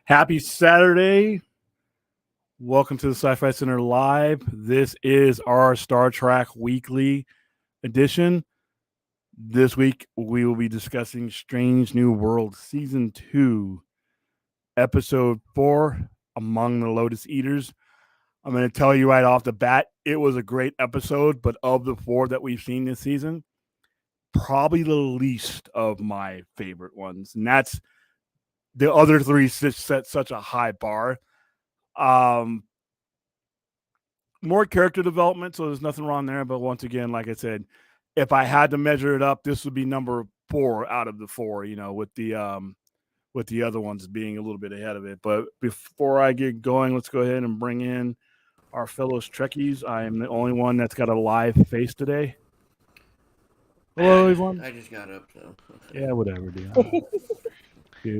Happy Saturday. Welcome to the Sci-Fi Center Live. This is our Star Trek Weekly edition. This week, we will be discussing Strange New World Season 2, Episode 4, Among the Lotus Eaters. I'm going to tell you right off the bat, it was a great episode, but of the 4 that we've seen this season, probably the least of my favorite ones. And that's the other 3 set such a high bar. More character development, so there's nothing wrong there. But once again, like I said, if I had to measure it up, this would be number 4 out of the 4. With the other ones being a little bit ahead of it. But before I get going, let's go ahead and bring in our fellow Trekkies. I am the only one that's got a live face today. Hello, everyone. I just got up, so. Yeah, whatever, dude.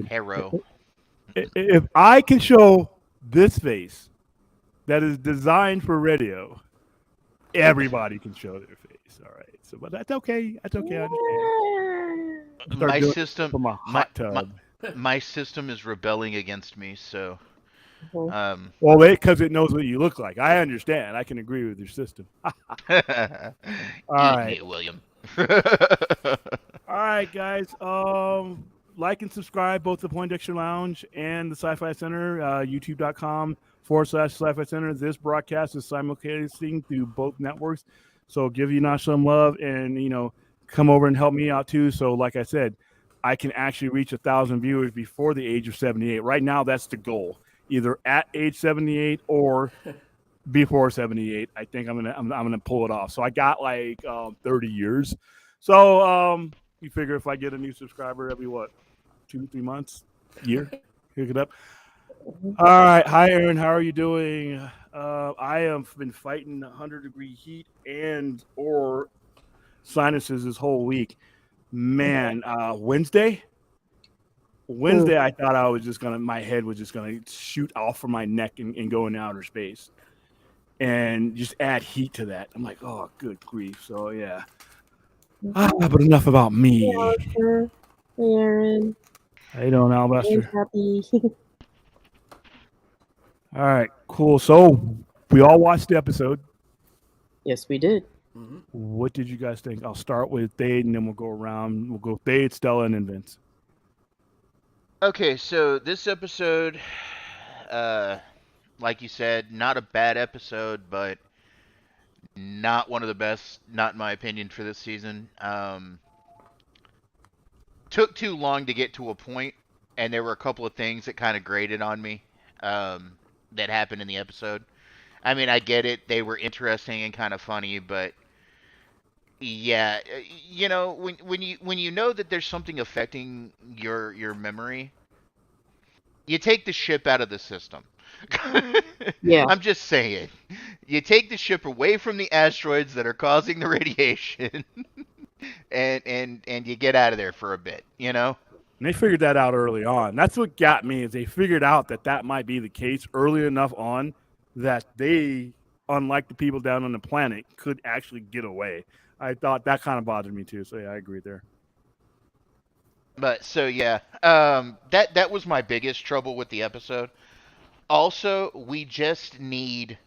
Hero. If I can show this face that is designed for radio, everybody can show their face. All right. So, but that's okay. That's okay. I understand. My system is rebelling against me. So, well, because it knows what you look like. I understand. I can agree with your system. All right, me, William. All right, guys. Like and subscribe both the Poindexter Lounge and the Sci-Fi Center. YouTube.com/Sci-Fi Center. This broadcast is simulcasting through both networks. So give you not some love and come over and help me out too. So like I said, I can actually reach 1,000 viewers before the age of 78. Right now, that's the goal. Either at age 78 or before 78. I think I'm gonna pull it off. So I got like 30 years. So you figure if I get a new subscriber every 2-3 months, year, pick it up. All right. Hi, Aaron. How are you doing? I have been fighting 100-degree heat and or sinuses this whole week. Man, Wednesday, I thought I was just my head was just gonna shoot off from my neck and go into outer space, and just add heat to that. I'm like, oh, good grief. So yeah. But enough about me. Hey, Aaron. How you doing, Alabaster? Happy. All right, cool. So we all watched the episode. Yes, we did. Mm-hmm. What did you guys think? I'll start with Thade, and then we'll go around. We'll go Thade, Stella, and then Vince. Okay, so this episode, like you said, not a bad episode, but not one of the best, not in my opinion, for this season. Took too long to get to a point, and there were a couple of things that kind of grated on me that happened in the episode. I mean, I get it; they were interesting and kind of funny, but yeah, when you know that there's something affecting your memory, you take the ship out of the system. Yeah. I'm just saying. You take the ship away from the asteroids that are causing the radiation and you get out of there for a bit, And they figured that out early on. That's what got me, is they figured out that might be the case early enough on that they, unlike the people down on the planet, could actually get away. I thought that kind of bothered me too. So yeah, I agree there. But so yeah, that was my biggest trouble with the episode. Also, we just need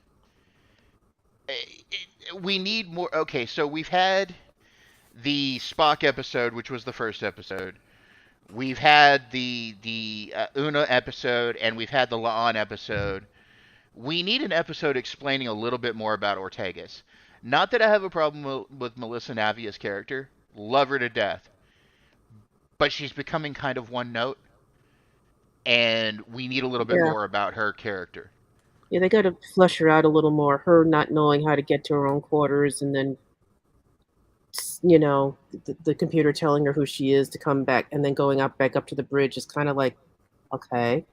more. Okay, so we've had the Spock episode, which was the first episode. We've had the Una episode, and we've had the La'an episode. We need an episode explaining a little bit more about Ortegas. Not that I have a problem with Melissa Navia's character. Love her to death. But she's becoming kind of one note. And we need a little bit more about her character. Yeah, they got to flesh her out a little more. Her not knowing how to get to her own quarters, and then, the computer telling her who she is to come back, and then going back up to the bridge is kind of like, okay.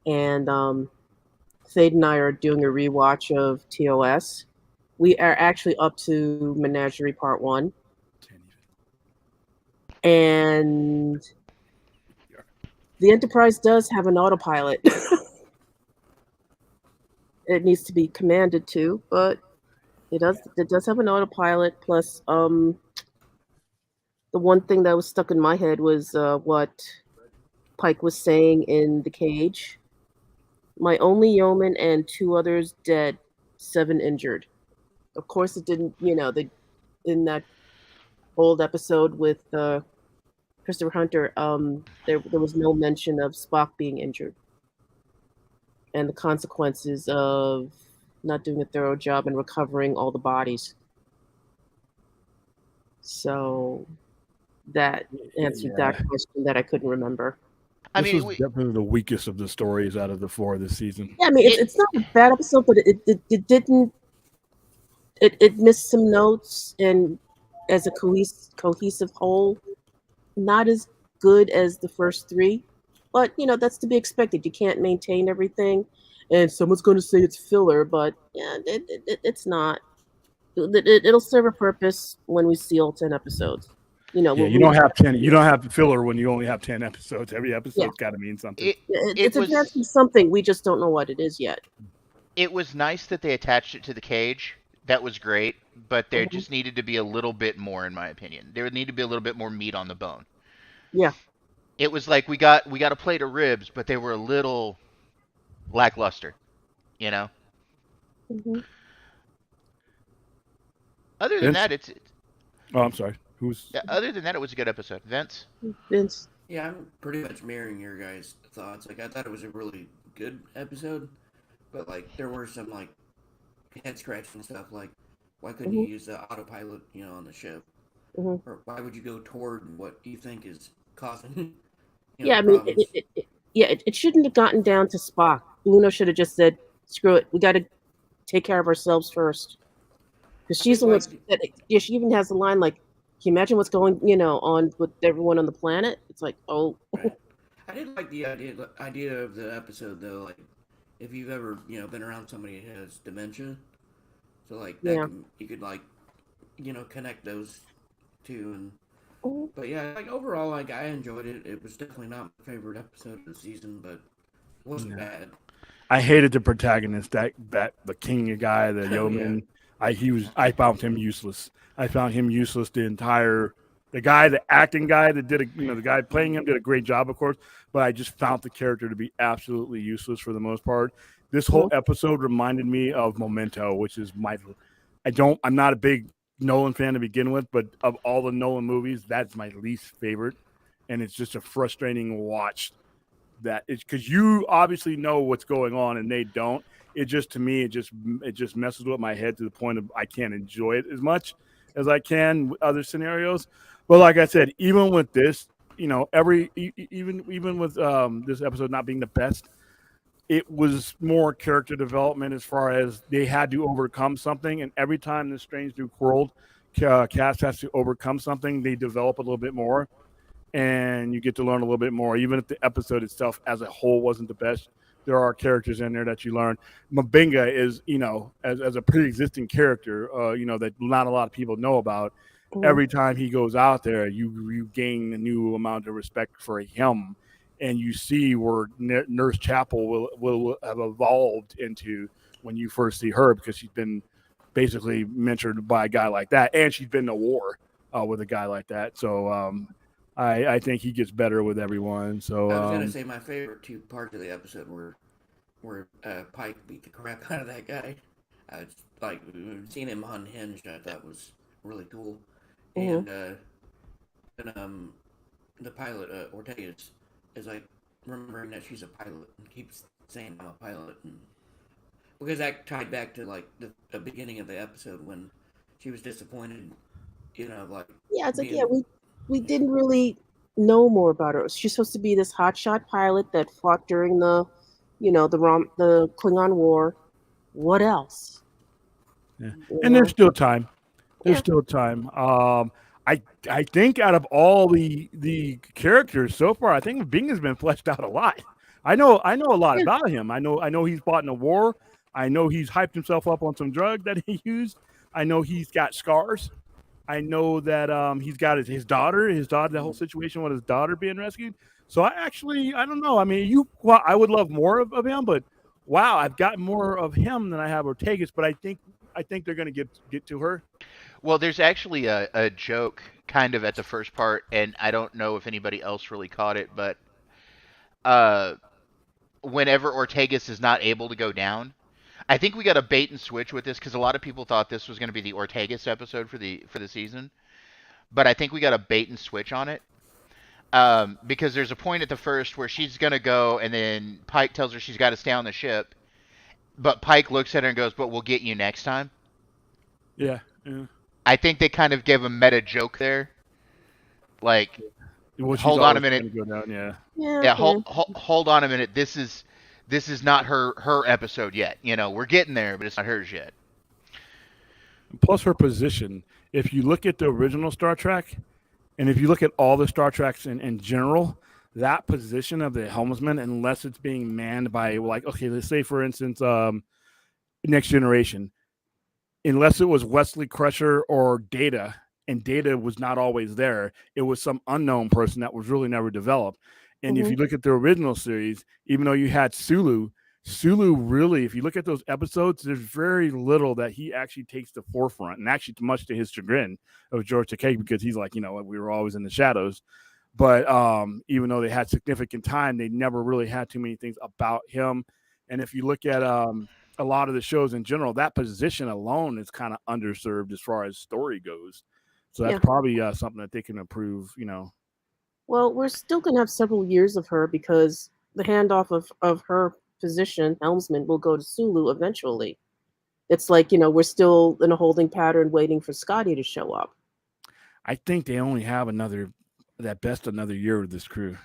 And Thade and I are doing a rewatch of TOS. We are actually up to Menagerie Part 1. And the Enterprise does have an autopilot. It needs to be commanded to, but it does have an autopilot. Plus, the one thing that was stuck in my head was what Pike was saying in the cage My only yeoman and 2 others dead, 7 injured. Of course, it didn't. In that old episode with Christopher Hunter, there was no mention of Spock being injured and the consequences of not doing a thorough job in recovering all the bodies. So that answered that question that I couldn't remember. I This mean, was definitely the weakest of the stories out of the 4 this season. Yeah, I mean, it's not a bad episode, but it didn't. It missed some notes, and as a cohesive whole, not as good as the first 3. But that's to be expected. You can't maintain everything, and someone's going to say it's filler, but yeah, it's not. It'll serve a purpose when we see all 10 episodes. Yeah, you don't have 10. You don't have filler when you only have 10 episodes. Every episode's got to mean something. It's addressing something. We just don't know what it is yet. It was nice that they attached it to the cage. That was great, but there just needed to be a little bit more, in my opinion. There would need to be a little bit more meat on the bone. Yeah. It was like we got a plate of ribs, but they were a little lackluster, you know. Mm-hmm. Other than that, it's. Oh, I'm sorry. Other than that, it was a good episode. Vince. Yeah, I'm pretty much mirroring your guys' thoughts. Like, I thought it was a really good episode, but like there were some like head scratching stuff. Like, why couldn't you use the autopilot, on the ship? Or why would you go toward what you think is causing? I mean, it shouldn't have gotten down to Spock. Una should have just said, "Screw it, we got to take care of ourselves first." Because she's the one. She even has the line like, "Can you imagine what's going, on with everyone on the planet?" It's like, oh. Right. I did like the idea of the episode though. Like, if you've ever been around somebody who has dementia, so like that you could like connect those two and. But yeah, like overall, like I enjoyed it. It was definitely not my favorite episode of the season, but it wasn't bad. I hated the protagonist, that the king guy, the yeoman. I found him useless. I found him useless the acting guy that did the guy playing him did a great job, of course, but I just found the character to be absolutely useless for the most part. This whole episode reminded me of Memento, which is I'm not a big Nolan fan to begin with, but of all the Nolan movies, that's my least favorite, and it's just a frustrating watch. That it's because you obviously know what's going on and they don't. It just messes with my head to the point of I can't enjoy it as much as I can with other scenarios. But like I said, even with this, even with this episode not being the best, it was more character development as far as they had to overcome something. And every time the Strange New World cast has to overcome something, they develop a little bit more. And you get to learn a little bit more. Even if the episode itself as a whole wasn't the best, there are characters in there that you learn. Mbenga is, as a pre-existing character, that not a lot of people know about. Every time he goes out there, you gain a new amount of respect for him. And you see where Nurse Chapel will have evolved into when you first see her, because she's been basically mentored by a guy like that, and she's been to war with a guy like that. So I think he gets better with everyone. So I was gonna say my favorite 2 parts of the episode where Pike beat the crap out of that guy. Like seeing him unhinged, I thought was really cool. And the pilot Ortega is like remembering that she's a pilot and keeps saying I'm a pilot, and because that tied back to like the beginning of the episode when she was disappointed, like we didn't really know more about her. She's supposed to be this hotshot pilot that fought during the Klingon War. What else? Yeah. And there's still time. Still time. I think out of all the characters so far, I think Bing has been fleshed out a lot. I know a lot about him. I know he's fought in a war. I know he's hyped himself up on some drug that he used. I know he's got scars. I know that he's got his daughter, the whole situation with his daughter being rescued. So I don't know. I mean, I would love more of him, but wow, I've got more of him than I have Ortegas. But I think they're going to get to her. Well, there's actually a joke kind of at the first part, and I don't know if anybody else really caught it, but whenever Ortegas is not able to go down. I think we got a bait and switch with this because a lot of people thought this was going to be the Ortegas episode for the season, but I think we got a bait and switch on it. Because there's a point at the first where she's going to go, and then Pike tells her she's got to stay on the ship. But Pike looks at her and goes, "But we'll get you next time." Yeah. I think they kind of gave a meta joke there. Like, Well, she's hold on a always minute. gonna go down, yeah. Yeah, hold on a minute. This is not her episode yet. You know, we're getting there, but it's not hers yet. Plus her position. If you look at the original Star Trek, and if you look at all the Star Treks in general, that position of the helmsman, unless it's being manned by, like, okay, let's say for instance, Next Generation, unless it was Wesley Crusher or Data, and Data was not always there, it was some unknown person that was really never developed. And if you look at the original series, even though you had Sulu really, if you look at those episodes, there's very little that he actually takes the forefront, and actually much to his chagrin of George Takei, because he's like, we were always in the shadows. But even though they had significant time, they never really had too many things about him. And if you look at a lot of the shows in general, that position alone is kind of underserved as far as story goes. So that's probably something that they can improve, Well, we're still going to have several years of her because the handoff of her position, helmsman, will go to Sulu eventually. It's like, we're still in a holding pattern waiting for Scotty to show up. I think they only have another year with this crew.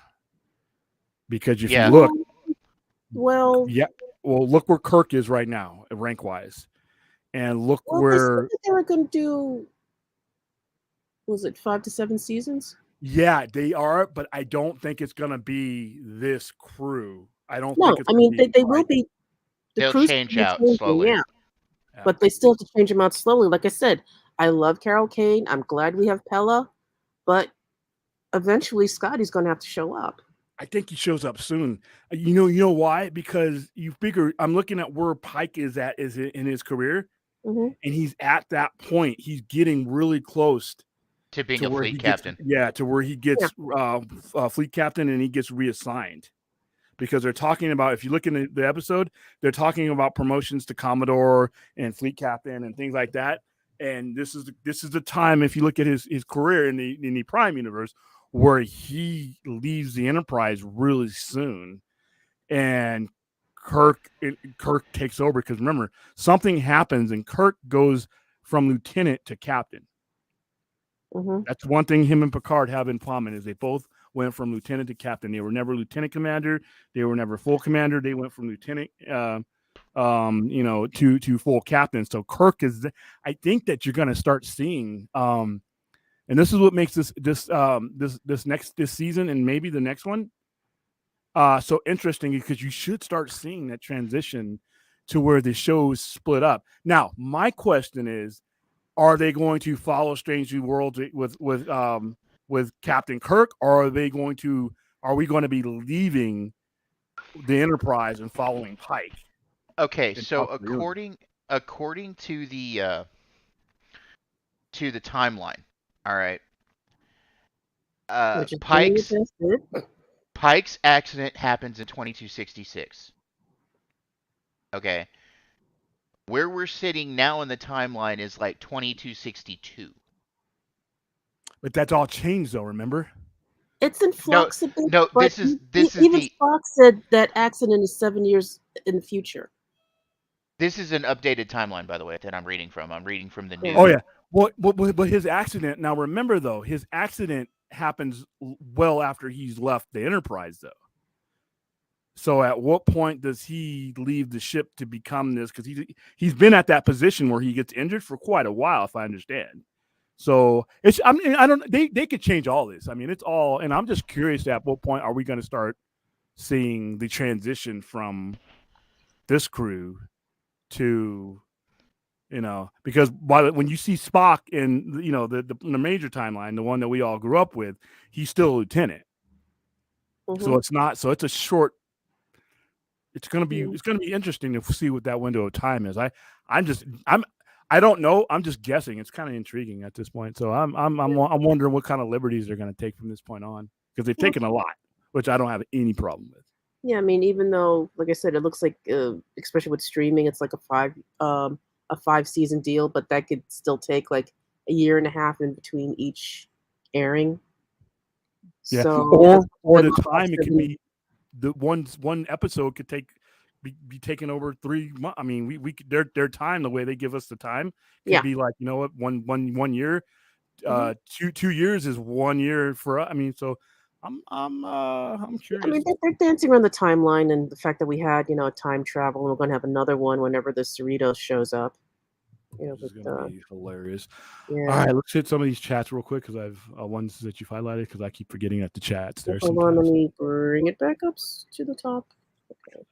Because if you look, look where Kirk is right now, rank wise, and look where they were going to do. Was it 5 to 7 seasons? Yeah, they are, but I don't think it's going to be this crew. I don't think it's they will be. They'll change out slowly. Yeah. But they still have to change them out slowly. Like I said, I love Carol Kane. I'm glad we have Pella, but eventually Scotty's going to have to show up. I think he shows up soon. You know why? Because you figure, I'm looking at where Pike is in his career, and he's at that point. He's getting really close to being a fleet captain. To where he gets fleet captain, and he gets reassigned. Because they're talking about, if you look in the episode, they're talking about promotions to Commodore and fleet captain and things like that. And this is the time, if you look at his career in the Prime universe, where he leaves the Enterprise really soon, and Kirk takes over. Because remember, something happens, and Kirk goes from lieutenant to captain. That's one thing him and Picard have in common, is they both went from lieutenant to captain. They were never lieutenant commander. They were never full commander. They went from lieutenant, to full captain. So Kirk is. I think that you're going to start seeing, and this is what makes this season and maybe the next one so interesting, because you should start seeing that transition to where the shows split up. Now, my question is, are they going to follow Strange New Worlds with Captain Kirk, or are we going to be leaving the Enterprise and following Pike? Okay, so according to the timeline, all right. Pike's accident happens in 2266. Okay. Where we're sitting now in the timeline is like 2262. But that's all changed, though. Remember? It's in flux a bit. No, this is even Spock said that accident is 7 years in the future. This is an updated timeline, by the way, that I'm reading from. I'm reading from the news. Oh yeah. But his accident. Now remember, though, his accident happens well after he's left the Enterprise, though. So at what point does he leave the ship to become this? Because he's been at that position where he gets injured for quite a while, if I understand. So they could change all this. I mean, it's all, and I'm just curious, at what point are we going to start seeing the transition from this crew to, because when you see Spock in, the major timeline, the one that we all grew up with, he's still a lieutenant. So it's a short. It's going to be interesting to see what that window of time is. I don't know. I'm just guessing. It's kind of intriguing at this point. So I'm wondering what kind of liberties they're going to take from this point on, because they've taken a lot, which I don't have any problem with. Yeah, I mean, even though, like I said, it looks like, especially with streaming, it's like a 5 season deal, but that could still take like a year and a half in between each airing. Yeah, So that's or that's the about time it could 70. be the one episode could be taken over 3 months. I mean, we could, their time, the way they give us the time could Yeah. be like, you know what, one year, Mhm. 2 years is 1 year for us. I mean, so I'm Yeah, I mean, curious. they're dancing around the timeline and the fact that we had, time travel, and we're going to have another one whenever the Cerritos shows up. This is With gonna be hilarious. All yeah. right, let's hit some of these chats real quick because I've ones that you've highlighted because I keep forgetting at the chats there Hold on, let sometimes. me bring it back up to the top. Okay,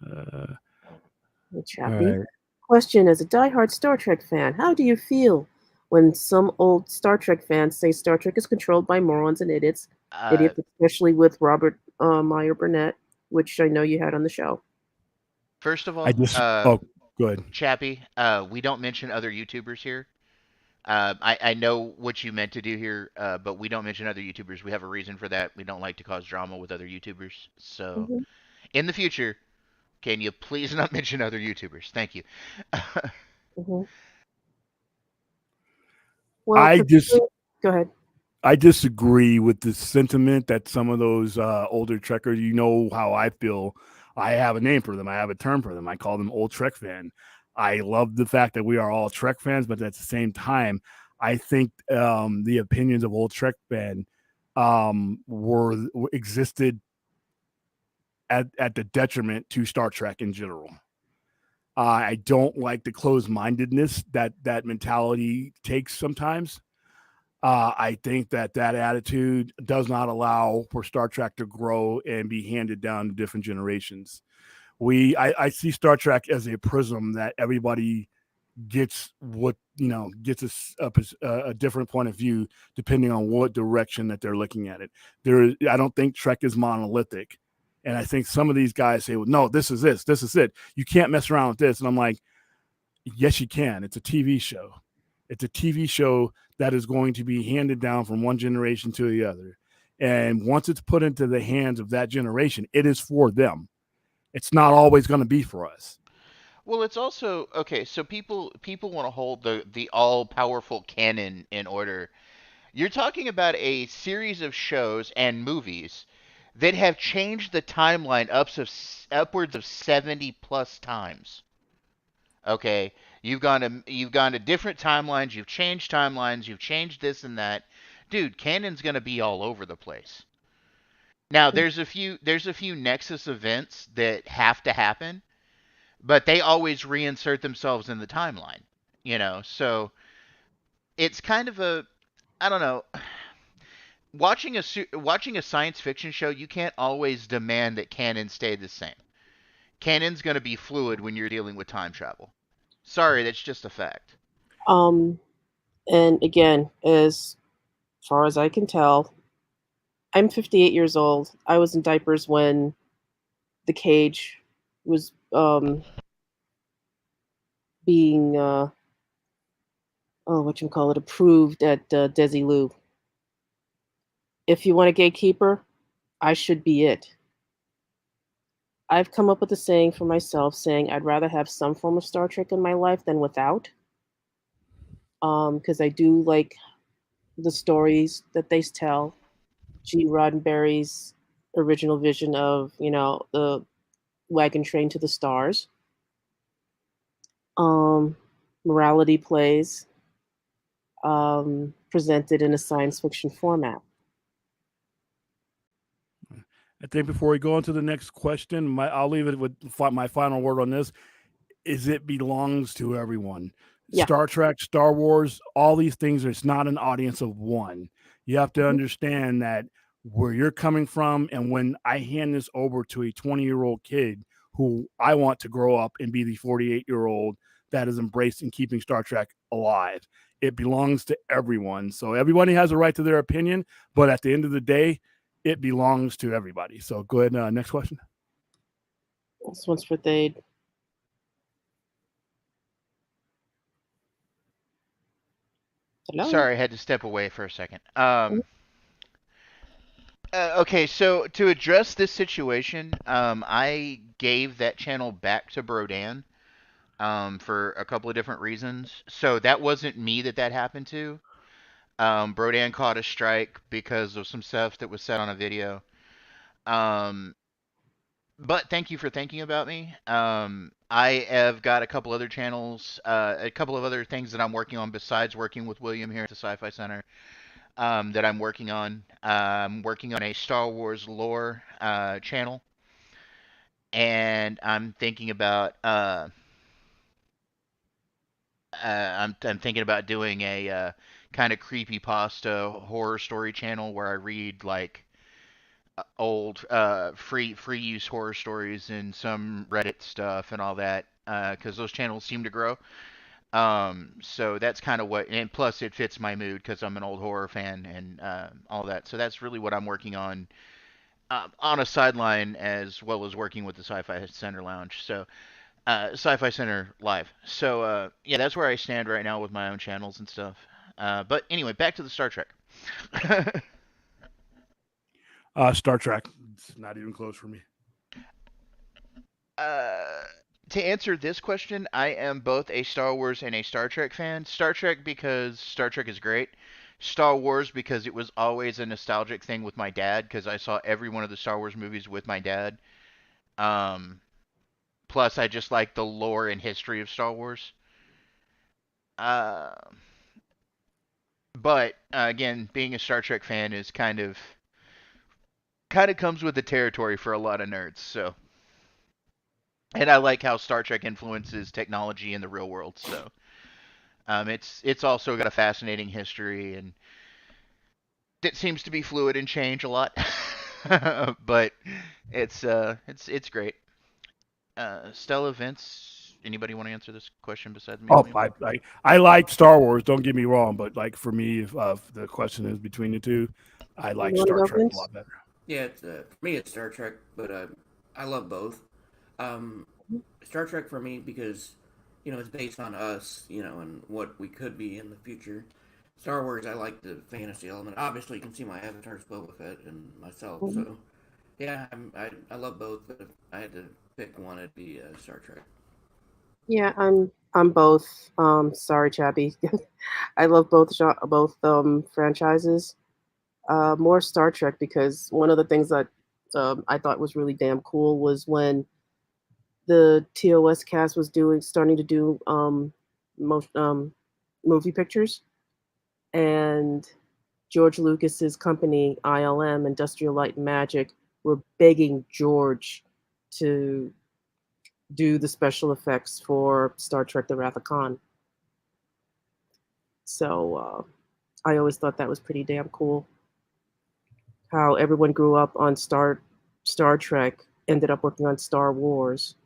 Uh, all Chappie. right. Question: as a diehard Star Trek fan, how do you feel when some old Star Trek fans say Star Trek is controlled by morons and idiots? Uh, Idiots, especially with Robert Meyer Burnett, which I know you had on the show. First of I all, just oh, good. Chappie, we don't mention other YouTubers here. I know what you meant to do here, but we don't mention other YouTubers. We have a reason for that. We don't like to cause drama with other YouTubers. So, Hmm. in the future, can you please not mention other YouTubers? Thank you. Hmm. Well, I just go ahead. I disagree with the sentiment that some of those older Trekkers. You know how I feel. I have a name for them. I have a term for them. I call them old Trek fan. I love the fact that we are all Trek fans, but at the same time, I think the opinions of old Trek fan were existed at the detriment to Star Trek in general. I don't like the closed mindedness that mentality takes sometimes. I think that attitude does not allow for Star Trek to grow and be handed down to different generations. I see Star Trek as a prism that everybody gets what gets a different point of view depending on what direction that they're looking at it. I don't think Trek is monolithic, and I think some of these guys say, well, no, this is it, you can't mess around with this, and I'm like, yes, you can. It's a TV show. It's a TV show that is going to be handed down from one generation to the other. And once it's put into the hands of that generation, it is for them. It's not always going to be for us. Well, it's also okay. So people want to hold the all powerful canon in order. You're talking about a series of shows and movies that have changed the timeline upwards of 70 plus times. Okay, you've gone to different timelines, you've changed this and that. Dude, canon's gonna be all over the place. Now there's a few Nexus events that have to happen, but they always reinsert themselves in the timeline. So it's kind of a I don't know. Watching a science fiction show, you can't always demand that canon stay the same. Canon's going to be fluid when you're dealing with time travel. Sorry, that's just a fact. Um, and again, as far as I can tell, I'm 58 years old. I was in diapers when the cage was being what you call it, approved at Desilu. If you want a gatekeeper, I should be it. I've come up with a saying for myself, saying I'd rather have some form of Star Trek in my life than without. Because I do like the stories that they tell. Gene Roddenberry's original vision of the wagon train to the stars. Um, Morality plays presented in a science fiction format. I think before we go on to the next question, I'll leave it with my final word on this. Is it belongs to everyone. Yeah. Star Trek, Star Wars, all these things, it's not an audience of one. You have to understand that where you're coming from, and when I hand this over to a 20-year-old kid who I want to grow up and be the 48-year-old that is embraced in keeping Star Trek alive, it belongs to everyone. So everybody has a right to their opinion, but at the end of the day, it belongs to everybody. So go ahead. Next question. This one's for Thade. Hello. Sorry, I had to step away for a second. Okay, so to address this situation, I gave that channel back to Brodan, for a couple of different reasons. So that wasn't me that happened to. Brodan caught a strike because of some stuff that was said on a video. Um, but thank you for thinking about me. I have got a couple other channels, a couple of other things that I'm working on besides working with William here at the Sci-Fi Center. That I'm working on. I'm working on a Star Wars lore channel, and I'm thinking about I'm thinking about doing a kind of creepy pasta horror story channel where I read like old free use horror stories and some Reddit stuff and all that because those channels seem to grow. So that's kind of what, and plus it fits my mood because I'm an old horror fan and all that. So that's really what I'm working on a sideline as well as working with the Sci-Fi Center Lounge. So Sci-Fi Center Live. So yeah, that's where I stand right now with my own channels and stuff. But anyway, back to the Star Trek. Star Trek. It's not even close for me. uh, to answer this question, I am both a Star Wars and a Star Trek fan. Star Trek because Star Trek is great. Star Wars because it was always a nostalgic thing with my dad because I saw every one of the Star Wars movies with my dad. Um, Plus, I just like the lore and history of Star Wars. Uh, but again, being a Star Trek fan is kind of comes with the territory for a lot of nerds. So, and I like how Star Trek influences technology in the real world. So, it's also got a fascinating history, and it seems to be fluid and change a lot. But it's great. Stella, Vince, anybody want to answer this question besides me, Oh, William? I like Star Wars. Don't get me wrong, but like for me, if the question is between the two, I like You want to Star go, Trek a Vince? lot better. Yeah, for me it's Star Trek, but I love both. Um, Star Trek for me because it's based on us, and what we could be in the future. Star Wars, I like the fantasy element. Obviously, you can see my avatars Boba Fett and myself. Mhm. So yeah, I love both, but if I had to pick one, it'd be Star Trek. Yeah, I'm both. Sorry, Chappie. I love both franchises. More Star Trek because one of the things that I thought was really damn cool was when the TOS cast was starting to do most movie pictures, and George Lucas's company ILM, Industrial Light and Magic, were begging George to do the special effects for Star Trek: The Wrath of Khan. So I always thought that was pretty damn cool. How everyone grew up on Star Trek, ended up working on Star Wars,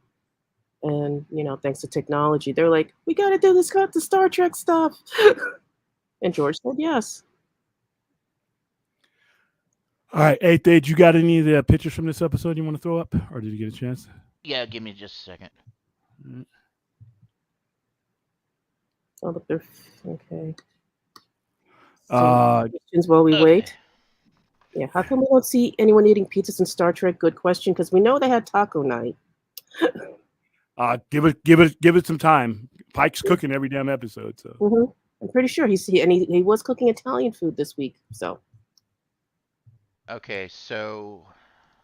and thanks to technology, they're like, we got to do the Star Trek stuff, and George said yes. All right, Eighth Age, you got any of the pictures from this episode you want to throw up, or did you get a chance? Yeah, give me just a second. Oh, but they're okay. Uh, Questions while we Okay. wait. Yeah, how come we don't see anyone eating pizzas in Star Trek? Good question, because we know they had taco night. give it some time. Pike's cooking every damn episode, so Hmm. I'm pretty sure he was cooking Italian food this week. So Okay, so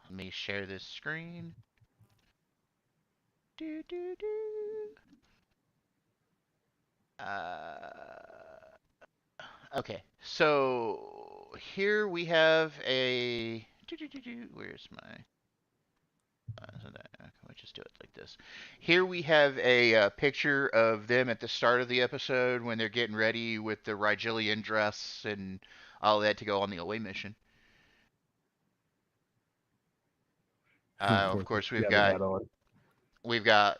let me share this screen. Do, do, do. Okay, so here we have a. Where's my? Can we just do it like this? Here we have a picture of them at the start of the episode when they're getting ready with the Rigelian dress and all that to go on the away mission. Of course, yeah, they had on. we've got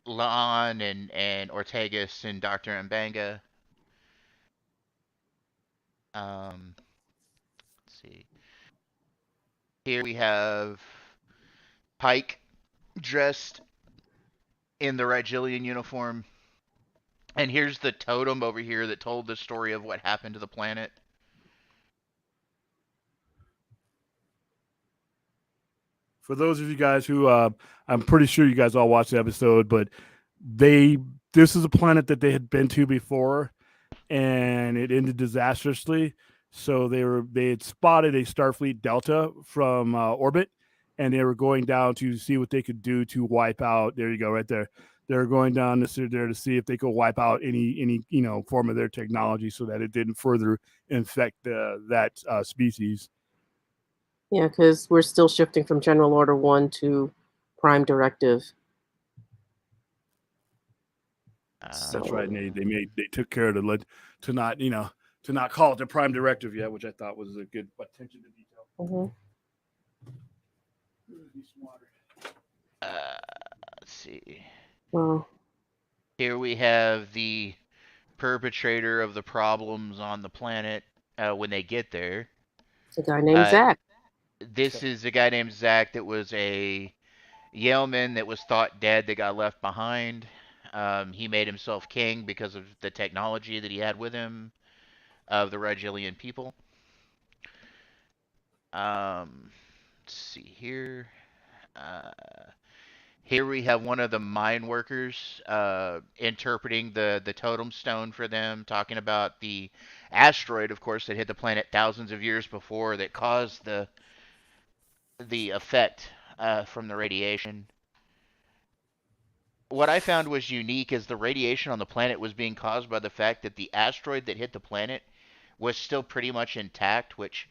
Lon and Ortegas and Doctor Mbanga. Let's see. Here we have Pike dressed in the Rigelian uniform. And here's the totem over here that told the story of what happened to the planet. for those of you guys who I'm pretty sure you guys all watched the episode, but this is a planet that they had been to before, and it ended disastrously. So they had spotted a Starfleet Delta from orbit, and they were going down to see what they could do to wipe out. There you go, right there. They're going down there to see if they could wipe out any form of their technology so that it didn't further infect that species. Yeah, because we're still shifting from General Order 1 to Prime Directive. That's right. And they took care to not call it the Prime Directive yet, which I thought was a good attention to detail. Mm-hmm. Let's see. Well, here we have the perpetrator of the problems on the planet when they get there. It's a guy named Zach. This is a guy named Zach that was a Yaleman that was thought dead that got left behind. He made himself king because of the technology that he had with him of the Rigelian people. Let's see here. Here we have one of the mine workers interpreting the totem stone for them, talking about the asteroid, of course, that hit the planet thousands of years before that caused the effect from the radiation. What I found was unique is the radiation on the planet was being caused by the fact that the asteroid that hit the planet was still pretty much intact, which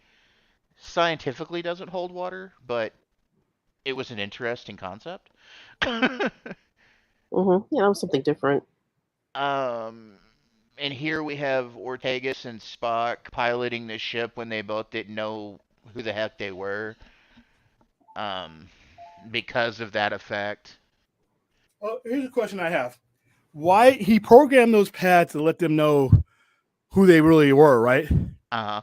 scientifically doesn't hold water, but it was an interesting concept. Mm-hmm. Yeah, that was something different. And here we have Ortegas and Spock piloting the ship when they both didn't know who the heck they were. Because of that effect. Well, here's a question I have. Why he programmed those pads to let them know who they really were, right? Uh-huh.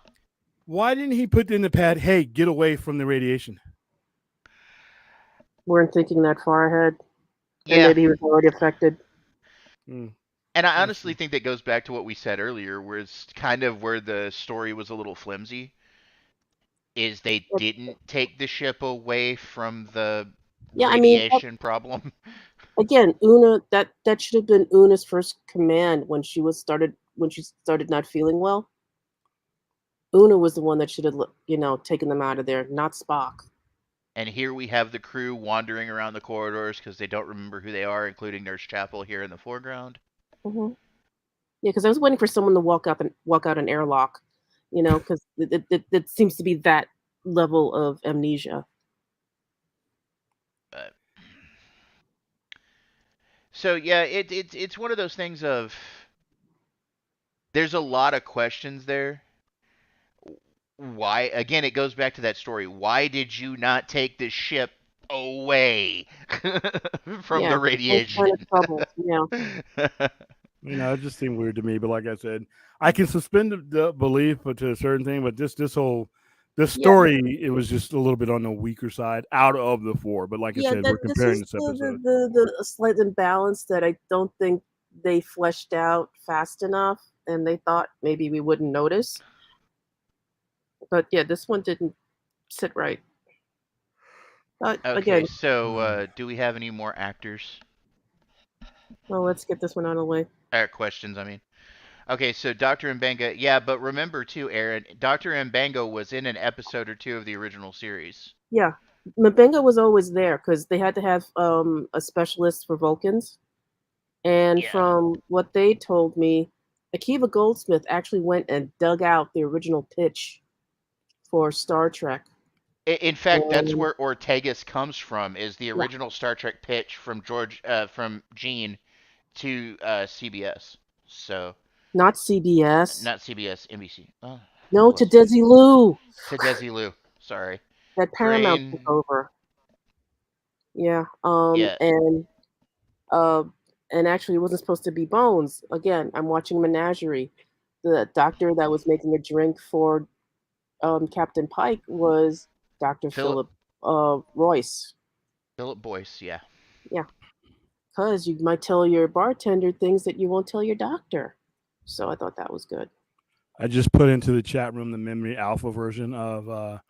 Why didn't he put in the pad, hey, get away from the radiation? Weren't thinking that far ahead. Yeah. And maybe he was already affected. And I honestly think that goes back to what we said earlier, where it's kind of where the story was a little flimsy. Is they didn't take the ship away from the radiation problem. Again, Una, that should have been Una's first command when she started not feeling well. Una was the one that should have, taken them out of there, not Spock. And here we have the crew wandering around the corridors because they don't remember who they are, including Nurse Chapel here in the foreground. Mm-hmm. Yeah, because I was waiting for someone to walk out an airlock, because it seems to be that level of amnesia. So yeah, it's one of those things of there's a lot of questions there. Why? Again, it goes back to that story. Why did you not take the ship away from the radiation? Kind of trouble, it just seemed weird to me. But like I said, I can suspend the belief, but to a certain thing. But this story, it was just a little bit on the weaker side out of the four. But like I said, we're comparing this episode. The slight imbalance that I don't think they fleshed out fast enough, and they thought maybe we wouldn't notice. But yeah, this one didn't sit right. Okay, again, so do we have any more actors? Well, let's get this one out of the way. Questions, I mean. Okay, so Dr. Mbenga, yeah, but remember too, Aaron, Dr. Mbenga was in an episode or two of the original series. Yeah, Mbenga was always there because they had to have a specialist for Vulcans. And from what they told me, Akiva Goldsmith actually went and dug out the original pitch for Star Trek. In fact, that's where Ortegas comes from, is the original Star Trek pitch from Gene to CBS. So not CBS. Not CBS, NBC. Oh, no, to Desilu. To Desilu. Sorry. That Paramount took over. Yeah. And actually, it wasn't supposed to be Bones. Again, I'm watching Menagerie. The doctor that was making a drink for Captain Pike was Dr. Philip Royce. Philip Boyce, yeah. Yeah. Because you might tell your bartender things that you won't tell your doctor. So I thought that was good. I just put into the chat room the Memory Alpha version of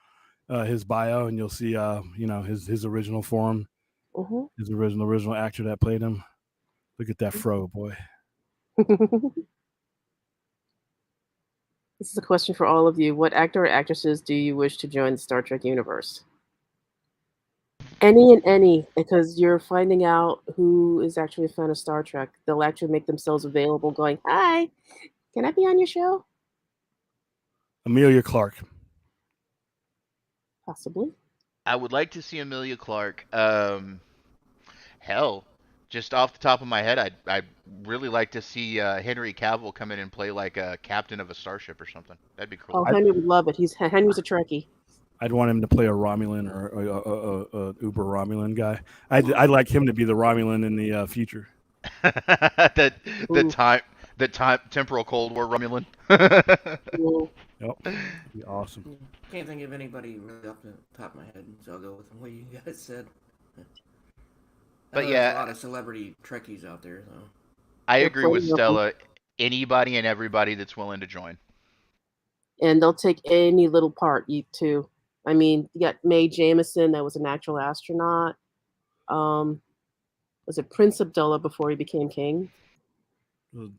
his bio, and you'll see his original form, his original actor that played him. Look at that fro, boy. This is a question for all of you. What actor or actresses do you wish to join the Star Trek universe? Any and any, because you're finding out who is actually a fan of Star Trek. They'll actually make themselves available going, hi, can I be on your show? Amelia Clark. Possibly. I would like to see Amelia Clark. Hell, just off the top of my head, I'd really like to see Henry Cavill come in and play like a captain of a starship or something. That'd be cool. Oh, Henry would love it. Henry's a Trekkie. I'd want him to play a Romulan or a Uber Romulan guy. I'd like him to be the Romulan in the future. the temporal Cold War Romulan. Yep, that'd be awesome. Can't think of anybody really off the top of my head, so I'll go with what you guys said. But there's yeah, a lot of celebrity Trekkies out there, so. I agree with Stella. Anybody and everybody that's willing to join. And they'll take any little part, too. I mean, you got Mae Jemison, that was an actual astronaut. Was it Prince Abdullah before he became king?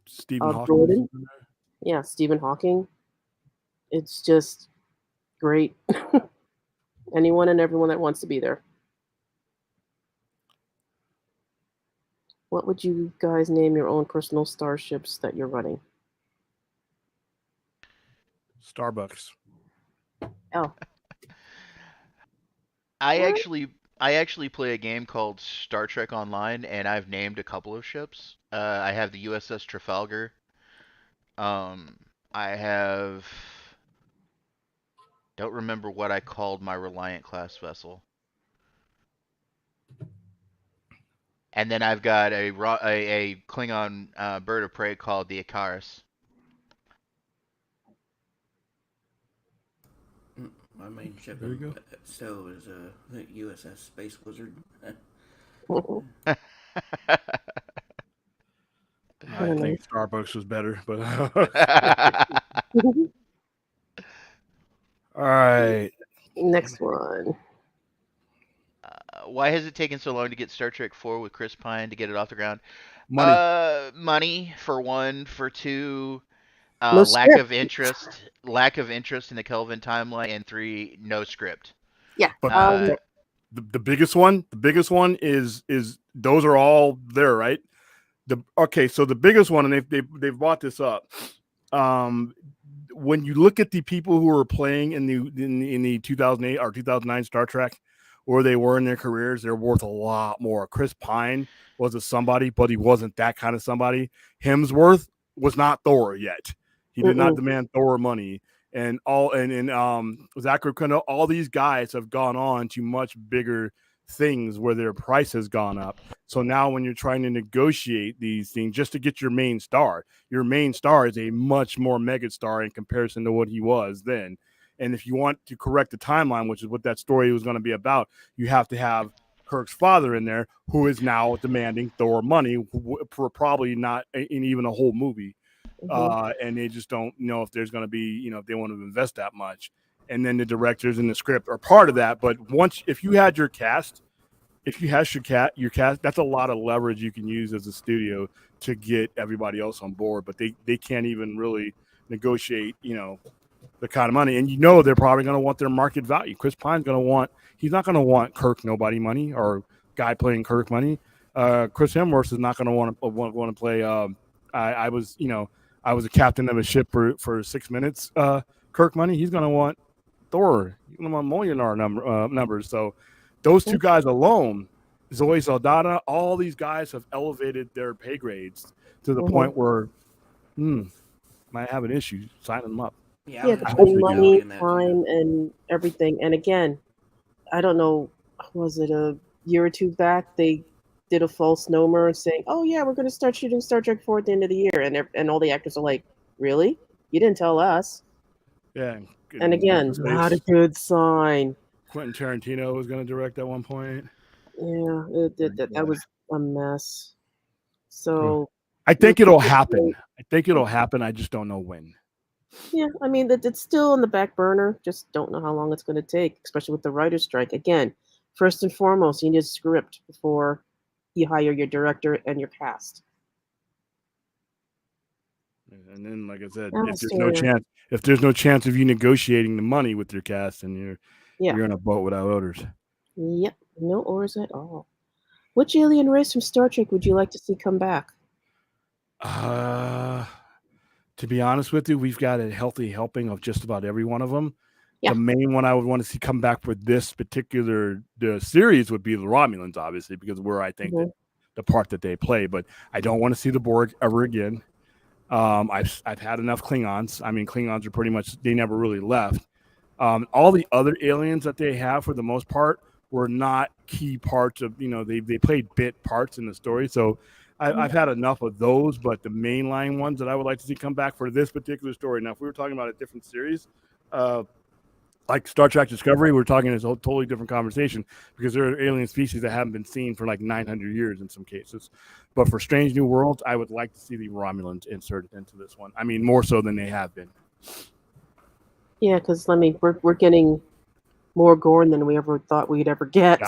Stephen Hawking. Jordan. Yeah, Stephen Hawking. It's just great. Anyone and everyone that wants to be there. What would you guys name your own personal starships that you're running? Starbucks. Oh. I actually play a game called Star Trek Online, and I've named a couple of ships. I have the USS Trafalgar. Don't remember what I called my Reliant class vessel. And then I've got a Klingon bird of prey called the Icarus. My main ship so is the USS Space Wizard. I think Starbucks was better, but all right. Next one. Why has it taken so long to get Star Trek 4 with Chris Pine to get it off the ground? Money. Money for one. For two, lack of interest in the Kelvin timeline, and three, no script. Yeah. But the biggest one is those are all there, right? So the biggest one, and they've brought this up. When you look at the people who were playing in the 2008 or 2009 Star Trek, where they were in their careers, they're worth a lot more. Chris Pine was a somebody, but he wasn't that kind of somebody. Hemsworth was not Thor yet. He did not demand Thor money. And Zachary Quinto, all these guys have gone on to much bigger things where their price has gone up. So now when you're trying to negotiate these things just to get your main star is a much more mega star in comparison to what he was then. And if you want to correct the timeline, which is what that story was going to be about, you have to have Kirk's father in there, who is now demanding Thor money for probably not in even a whole movie. And they just don't know if there's going to be, if they want to invest that much. And then the directors and the script are part of that. But if you had your cast, your cast, that's a lot of leverage you can use as a studio to get everybody else on board. But they can't even really negotiate, the kind of money. And they're probably going to want their market value. Chris Pine's he's not going to want Kirk nobody money or guy playing Kirk money. Chris Hemsworth is not going to want to play. I was a captain of a ship for 6 minutes. Kirk money. He's going to want Thor. He's going to want Mjolnir numbers. So those two guys alone, Zoe Saldana, all these guys have elevated their pay grades to the point where might have an issue signing them up. Yeah, the money, time, and everything. And again, I don't know, was it a year or two back? They did a false nomer saying, "Oh yeah, we're going to start shooting Star Trek 4 at the end of the year," and all the actors are like, "Really? You didn't tell us?" Yeah. And again, not a good sign. Quentin Tarantino was going to direct at one point. Yeah, that was a mess. So I think it'll happen. I just don't know when. Yeah, I mean, it's still on the back burner. Just don't know how long it's going to take, especially with the writer's strike. Again, first and foremost, you need a script before you hire your director and your cast. And then, like I said, Alistair. if there's no chance of you negotiating the money with your cast, then Yeah. you're on a boat without orders. Yep. No orders at all. Which alien race from Star Trek would you like to see come back? To be honest with you, we've got a healthy helping of just about every one of them. Yeah. The main one I would want to see come back for this particular series would be the Romulans, obviously, because we're, I think, the part that they play. But I don't want to see the Borg ever again. I've had enough Klingons. I mean, Klingons are pretty much, they never really left. All the other aliens that they have, for the most part, were not key parts of, they played bit parts in the story. So I've had enough of those, but the mainline ones that I would like to see come back for this particular story. Now, if we were talking about a different series, like Star Trek Discovery, we're talking a totally different conversation, because there are alien species that haven't been seen for like 900 years in some cases. But for Strange New Worlds, I would like to see the Romulans inserted into this one. I mean, more so than they have been. Yeah, because I mean, we're getting more Gorn than we ever thought we'd ever get.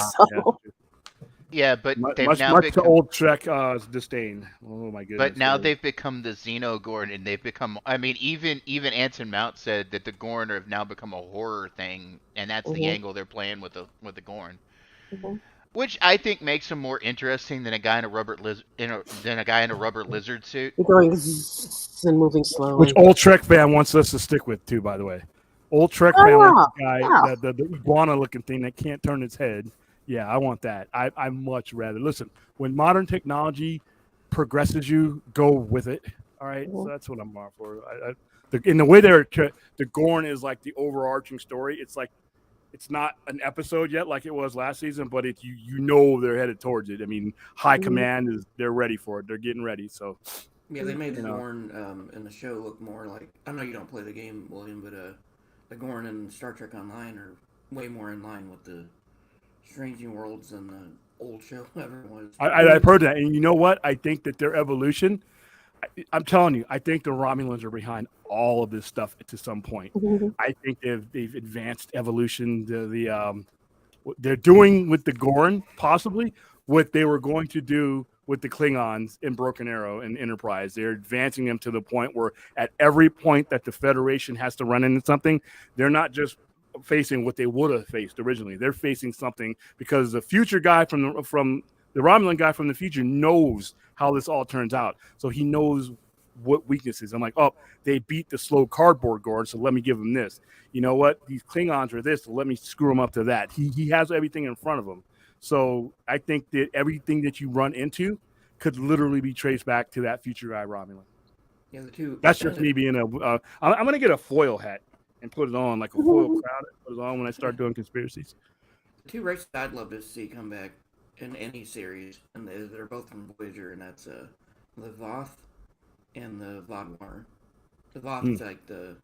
Yeah, but they've much, now much become to old Trek disdain. Oh my goodness! But now they've become the Xenogorn, and they've become. I mean, even Anson Mount said that the Gorn have now become a horror thing, and that's the angle they're playing with the Gorn, which I think makes them more interesting than a guy in a rubber lizard suit. You're going and moving slowly. Which old Trek fan wants us to stick with too, by the way. Old Trek fan wants the guy, the iguana-looking thing that can't turn its head. Yeah, I want that. I much rather listen. When modern technology progresses, you go with it. All right, so that's what I'm on for. In the way the Gorn is like the overarching story. It's like it's not an episode yet, like it was last season, but you know they're headed towards it. I mean, High Command they're ready for it. They're getting ready. So yeah, they made the Gorn in the show look more like. I know you don't play the game, William, but the Gorn in Star Trek Online are way more in line with the Strange New Worlds and the old show ever was. I've heard that, and you know what? I think that their evolution. I'm telling you, I think the Romulans are behind all of this stuff to some point. I think they've advanced evolution. They're doing with the Gorn possibly what they were going to do with the Klingons in Broken Arrow and Enterprise. They're advancing them to the point where at every point that the Federation has to run into something, they're not just facing what they would have faced originally. They're facing something because the future guy from the Romulan guy from the future knows how this all turns out. So he knows what weaknesses. I'm like, oh, they beat the slow cardboard Gorn, so let me give him this. You know what? These Klingons are this, so let me screw him up to that. He has everything in front of him. So I think that everything that you run into could literally be traced back to that future guy Romulan. Yeah, the two. That's just me being I'm going to get a foil hat and put it on, like a foil crown. Put it on when I start doing conspiracies. The two races I'd love to see come back in any series, and they're both from Voyager, and that's the Voth and the Vodwar. The Voth is like the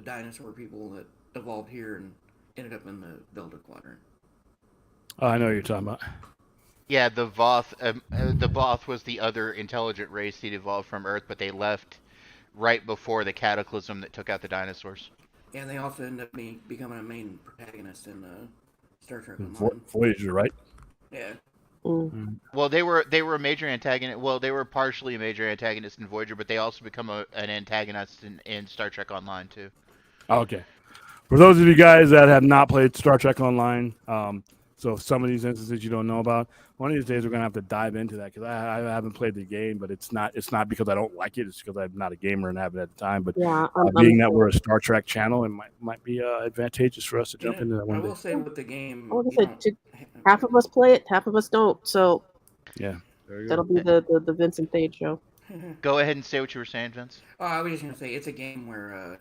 dinosaur people that evolved here and ended up in the Delta Quadrant. Oh, I know what you're talking about. Yeah, the Voth. The Voth was the other intelligent race that evolved from Earth, but they left right before the cataclysm that took out the dinosaurs. And they also ended up becoming a main protagonist in Star Trek Online. Voyager, right? Yeah. Well, they were a major antagonist. Well, they were partially a major antagonist in Voyager, but they also become an antagonist in Star Trek Online too. Okay. For those of you guys that have not played Star Trek Online, so some of these instances you don't know about, one of these days we're gonna have to dive into that because I haven't played the game, but it's not because I don't like it. It's because I'm not a gamer and haven't at the time. But being that we're a Star Trek channel, it might be advantageous for us to jump into that one. I will say with the game, half of us play it, half of us don't. So yeah, that'll be the Vincent Thade show. Go ahead and say what you were saying, Vince. I was just gonna say it's a game where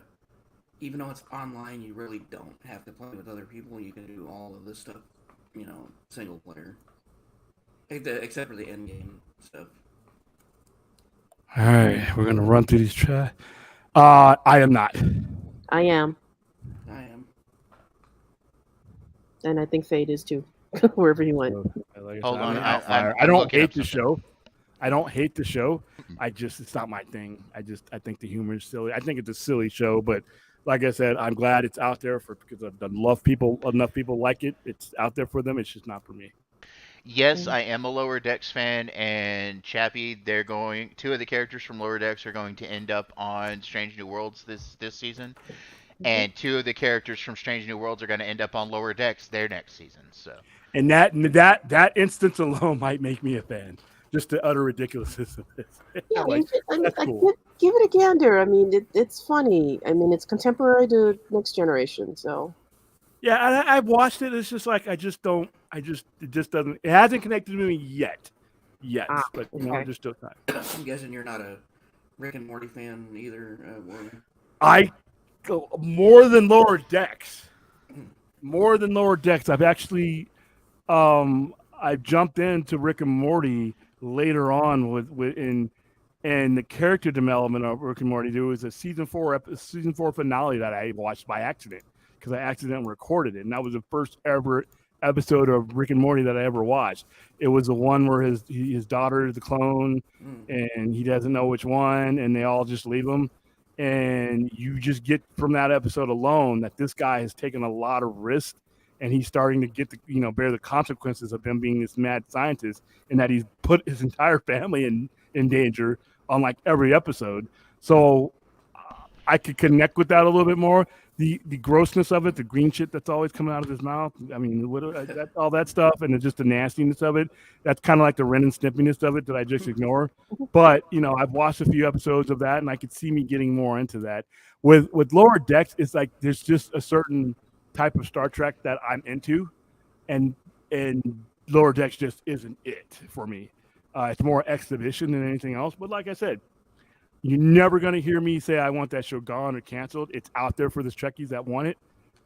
even though it's online, you really don't have to play with other people. You can do all of this stuff, single player. Except for the end game stuff. All right, we're gonna run through these tracks. I am not. I am. And I think Fade is too, wherever he went. Hold on, I don't hate the show. I don't hate the show. It's not my thing. I think the humor is silly. I think it's a silly show, but like I said, I'm glad it's out there because enough people like it. It's out there for them. It's just not for me. Yes, I am a Lower Decks fan, and Chappie, two of the characters from Lower Decks are going to end up on Strange New Worlds this season, and two of the characters from Strange New Worlds are going to end up on Lower Decks their next season. So, and that instance alone might make me a fan. Just the utter ridiculousness of this. Yeah, Like, that's cool. give it a gander. I mean, it's funny. I mean, it's contemporary to next generation. So Yeah, I've watched it. It's just like it just doesn't. It hasn't connected to me yet. But okay. just still time. I'm guessing you're not a Rick and Morty fan either, Warren. I go more than Lower Decks. More than Lower Decks. I've actually, I've jumped into Rick and Morty later on and the character development of Rick and Morty. There was a season 4 finale that I watched by accident because I accidentally recorded it, and that was the first ever episode of Rick and Morty that I ever watched. It was the one where his daughter is the clone, and he doesn't know which one, and they all just leave him. And you just get from that episode alone that this guy has taken a lot of risks, and he's starting to get bear the consequences of him being this mad scientist, and that he's put his entire family in danger on like every episode. So I could connect with that a little bit more. The grossness of it, the green shit that's always coming out of his mouth. I mean, all that stuff, and just the nastiness of it. That's kind of like the Ren and Snippiness of it that I just ignore. But I've watched a few episodes of that, and I could see me getting more into that. With Lower Decks, it's like there's just a certain type of Star Trek that I'm into, and Lower Decks just isn't it for me. It's more exhibition than anything else. But like I said, you're never going to hear me say I want that show gone or canceled. It's out there for the Trekkies that want it.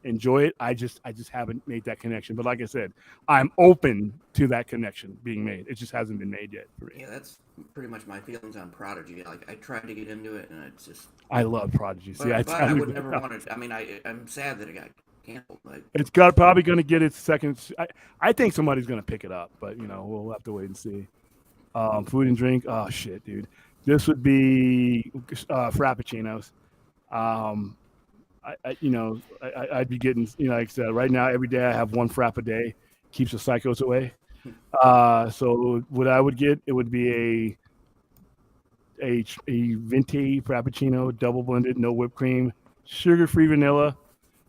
Enjoy it. I just haven't made that connection. But like I said, I'm open to that connection being made. It just hasn't been made yet for me. Yeah, that's pretty much my feelings on Prodigy. Like, I tried to get into it, and it's just... I love Prodigy. But I would never want to... I mean, I'm sad that it got canceled. But it's probably going to get its second... I think somebody's going to pick it up, but, we'll have to wait and see. Food and drink. Oh, shit, dude. This would be Frappuccinos. I'd be getting, like I said, right now, every day I have one Frapp a day. Keeps the psychos away. So what I would get, it would be a venti Frappuccino, double blended, no whipped cream, sugar-free vanilla,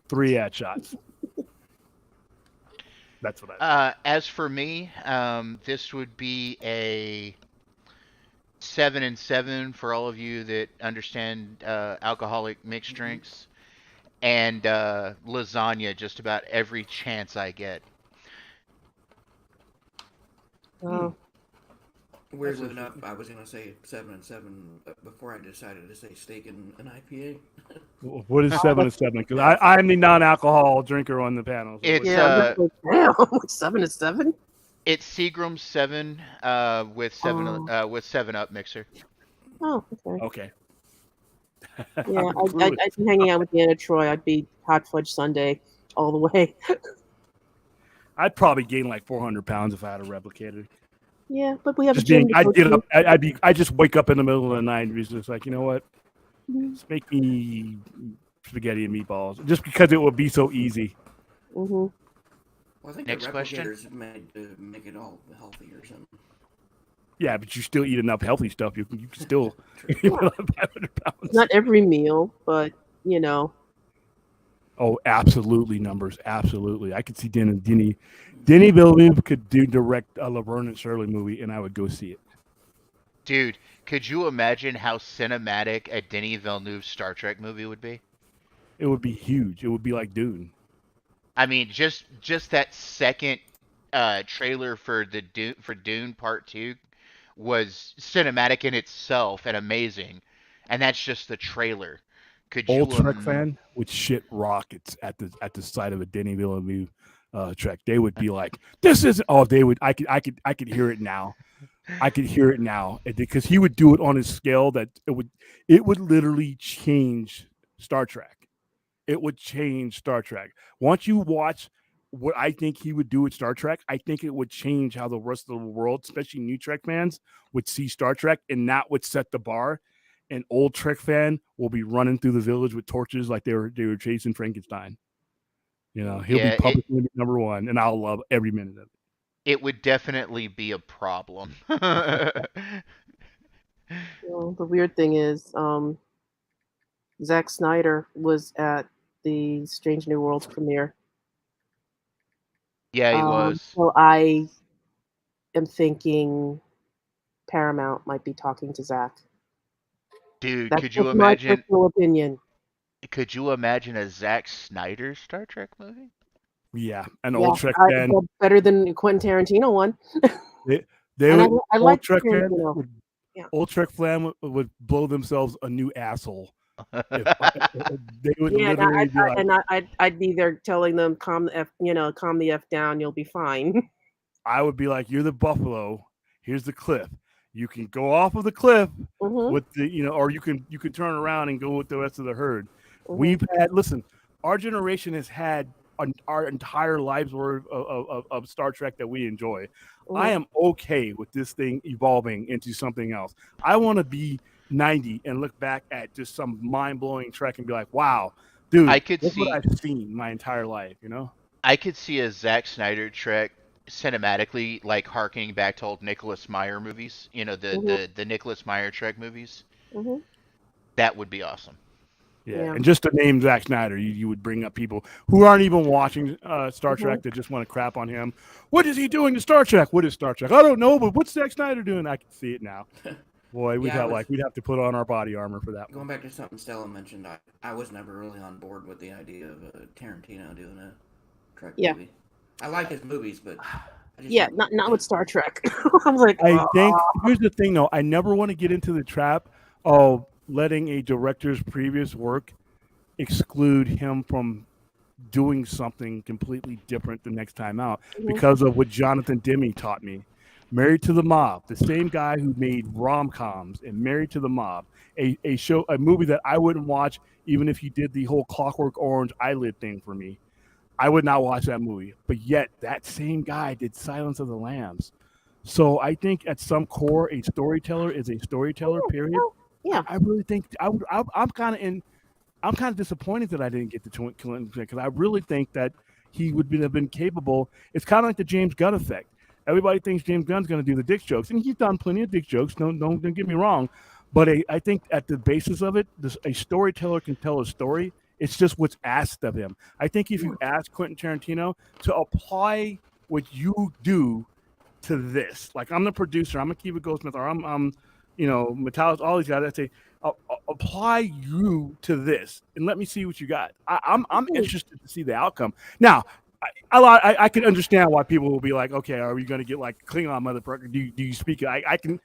3 ad shots. That's what I as for me, this would be a 7 and 7 for all of you that understand alcoholic mixed drinks, and lasagna just about every chance I get. Oh. Weirdly enough, I was gonna say 7 and 7 before I decided to say steak and an IPA. What is 7 and 7? Because I'm the non-alcohol drinker on the panel. So It's damn, 7 and 7. It's Seagram's 7 with 7 Up mixer. Oh, okay. Okay. Yeah, I'd be hanging out with Deanna Troy. I'd be hot fudge sundae all the way. I'd probably gain like 400 pounds if I had a replicator. Yeah, but we have Just a gym. I'd get up. I just wake up in the middle of the night and be just like, you know what? Just make me spaghetti and meatballs, just because it would be so easy. Mm-hmm. Well, I think Next the question. replicators made to make it all healthy or something. Yeah, but you still eat enough healthy stuff. You can still put on 500 pounds. Not every meal, but Oh, absolutely, numbers. Absolutely. I could see Denny Villeneuve could direct a Laverne and Shirley movie, and I would go see it. Dude, could you imagine how cinematic a Denis Villeneuve Star Trek movie would be? It would be huge. It would be like Dune. I mean, just that second trailer for Dune Part 2 was cinematic in itself and amazing, and that's just the trailer. Could you Old Trek fan would shit rockets at the sight of a Denis Villeneuve Trek. They would be like, "This isn't." Oh, they would. I could hear it now. I could hear it now because he would do it on a scale that it would literally change Star Trek. It would change Star Trek. Once you watch what I think he would do with Star Trek, I think it would change how the rest of the world, especially new Trek fans, would see Star Trek, and that would set the bar. An old Trek fan will be running through the village with torches like they were chasing Frankenstein. He'll be Yeah, publicly number one, and I'll love every minute of it. it would definitely be a problem. The weird thing is, Zack Snyder was at the Strange New Worlds premiere. Yeah, he was. So I am thinking Paramount might be talking to Zack. Dude, That's could you just my imagine? personal opinion. Could you imagine a Zack Snyder Star Trek movie? Yeah, an old Trek fan. Better than the Quentin Tarantino one. They And would, I old like Trek fan Tarantino. would, Yeah. old Trek fan would blow themselves a new asshole. They would Yeah, literally be like, I'd be there telling them, calm the F down, you'll be fine. I would be like, you're the buffalo. Here's the cliff. You can go off of the cliff with the, or you can turn around and go with the rest of the herd. We've had, listen, our generation has had our entire lives worth of Star Trek that we enjoy. I am okay with this thing evolving into something else. I want to be 90 and look back at just some mind-blowing Trek and be like, wow, dude, that's what I've seen my entire life, I could see a Zack Snyder Trek cinematically, like harkening back to old Nicholas Meyer movies, the Nicholas Meyer Trek movies. That would be awesome. Yeah, and just to name Zack Snyder, you would bring up people who aren't even watching Star Trek that just want to crap on him. What is he doing to Star Trek? What is Star Trek? I don't know, but what's Zack Snyder doing? I can see it now. Boy, we'd have to put on our body armor for that. Going back to something Stella mentioned, I was never really on board with the idea of Tarantino doing a Trek movie. I like his movies, but not with Star Trek. I was like, I think here's the thing, though. I never want to get into the trap of letting a director's previous work exclude him from doing something completely different the next time out because of what Jonathan Demme taught me. Married to the Mob, the same guy who made rom-coms and Married to the Mob, a movie that I wouldn't watch even if he did the whole Clockwork Orange eyelid thing for me. I would not watch that movie. But yet that same guy did Silence of the Lambs. So I think at some core, a storyteller is a storyteller, period. Yeah. I really think I'm kind of disappointed that I didn't get the Clinton because I really think that he would have been capable. It's kind of like the James Gunn effect. Everybody thinks James Gunn's going to do the dick jokes, and he's done plenty of dick jokes. Don't get me wrong, but I think at the basis of it, a storyteller can tell a story. It's just what's asked of him. I think if you ask Quentin Tarantino to apply what you do to this, like I'm the producer, I'm Akiva Goldsmith, or I'm Metallic, all these guys, I say, apply you to this and let me see what you got. I'm interested to see the outcome. Now, I can understand why people will be like, okay, are we going to get like Klingon motherfucker? Do you speak it? I can